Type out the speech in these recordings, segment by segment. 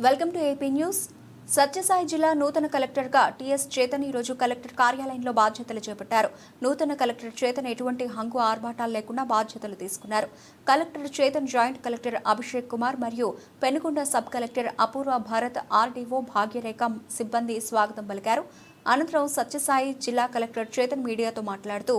Welcome to AP news. Sathya Sai జిల్లా నూతన కలెక్టర్గా టీఎస్ చేతన్ ఈరోజు కలెక్టర్ కార్యాలయంలో బాధ్యతలు చేపట్టారు. నూతన కలెక్టర్ చేతన్ ఎటువంటి హంగు ఆర్భాటాలు లేకుండా బాధ్యతలు తీసుకున్నారు. Collector Chetan joint collector Abhishek Kumar మరియు పెనుకొండ సబ్ కలెక్టర్ అపూర్వ భారత్ ఆర్డీఓ భాగ్యరేఖ సిబ్బంది స్వాగతం పలికారు. అనంతరం సత్యసాయి జిల్లా కలెక్టర్ చేతన్ మీడియాతో మాట్లాడుతూ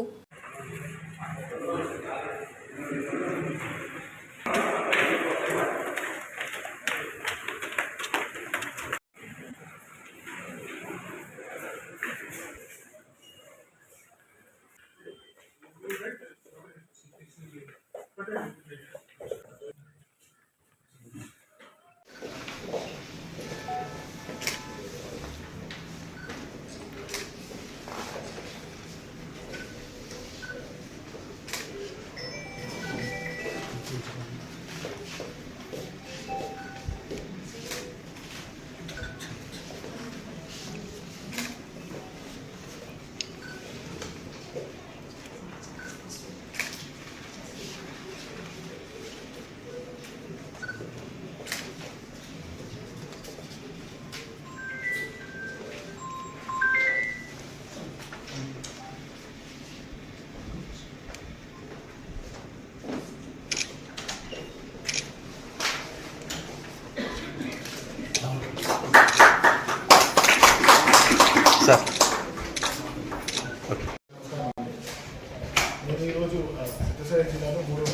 నేను ఈరోజు సత్యసాయి జిల్లాలో 3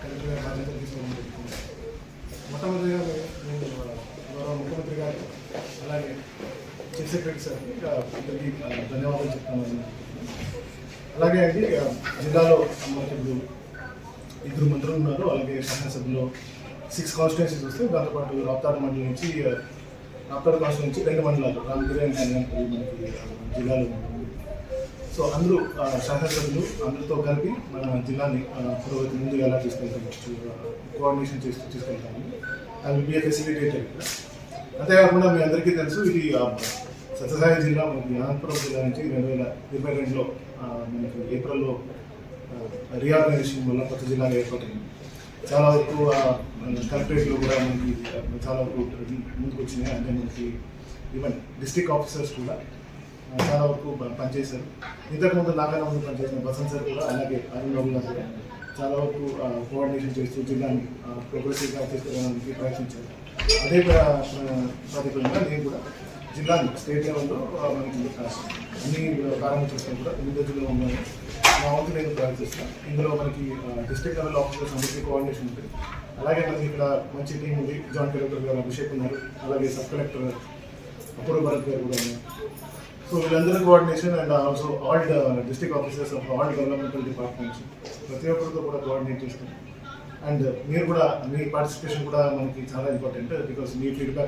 కలెక్టర్ బాధ్యతలు తీసుకోవడం జరుగుతుంది. మొట్టమొదటిగా నేను గౌరవ ముఖ్యమంత్రి గారు అలాగే చీఫ్ సెక్రటరీ సార్ ఇద్దరికి ధన్యవాదాలు చెప్తాను. అలాగే అండి జిల్లాలో మనకి ఇప్పుడు 2 మంత్రులు ఉన్నారు. అలాగే శాసనసభలో 6 కాన్స్టిట్యున్సీస్ వస్తే దాంతోపాటు రాప్తాడు మండలం నుంచి రాప్తాడు కాన్స్టిట్యూన్సీ నుంచి 2 మండలాలు రామగిరి అండ్ కన్యాకుమారి మనకి జిల్లాలో ఉంటుంది. సో అందరూ శాసనసభ్యులు అందరితో కలిపి మన జిల్లాని పురోగతి ముందు ఎలా తీసుకెళ్తాము కోఆర్డినేషన్ చేస్తూ తీసుకెళ్తాము. అది బి ఫెసిలిటేటర్. అంతేకాకుండా మీ అందరికీ తెలుసు ఇది సత్యసాయి జిల్లా మనకి అనంతపురం జిల్లా నుంచి 2022లో మనకి ఏప్రిల్లో రీఆర్గనైజేషన్ వల్ల కొత్త జిల్లాగా ఏర్పడింది. చాలా వరకు కలెక్టరేట్లో కూడా మనకి చాలా వరకు ముందుకు వచ్చినాయి. అంటే మనకి ఈవెన్ డిస్ట్రిక్ట్ ఆఫీసర్స్ కూడా చాలా వరకు పనిచేశారు. ఇంతకుముందు నాకన్నా ముందు పనిచేసిన బసంత్ సార్ కూడా అలాగే అరుణ్ బాబు గారు కూడా చాలా వరకు కోఆర్డినేషన్ చేస్తూ జిల్లాని ప్రోగ్రెసివ్గా తీసుకెళ్ళడానికి ప్రయత్నించారు. అదే ప్రాతిపదికగా నేను కూడా జిల్లాని స్టేట్ లెవెల్లో మనకి అన్ని ప్రారంభించిన కూడా ముందులో ఉన్నాను. నా వంతు నేను ప్రయత్నిస్తాను. ఇందులో మనకి డిస్ట్రిక్ట్ లెవెల్ ఆఫీసర్స్ అందరికీ కోఆర్డినేషన్ ఉంటుంది. అలాగే మనకి ఇక్కడ మంచి టీం ఉంది. జాయింట్ కలెక్టర్ గారు అభిషేక్ ఉన్నారు. అలాగే సబ్ కలెక్టర్ అపూర్వ భారత్ గారు కూడా ఉన్నారు. సో వీళ్ళందరూ coordination and also all district officers of all developmental departments ప్రతి ఒక్కరితో కూడా కోఆర్డినేట్ చేస్తాం. అండ్ మీరు కూడా మీ పార్టిసిపేషన్ కూడా మనకి చాలా ఇంపార్టెంట్. Because me feedback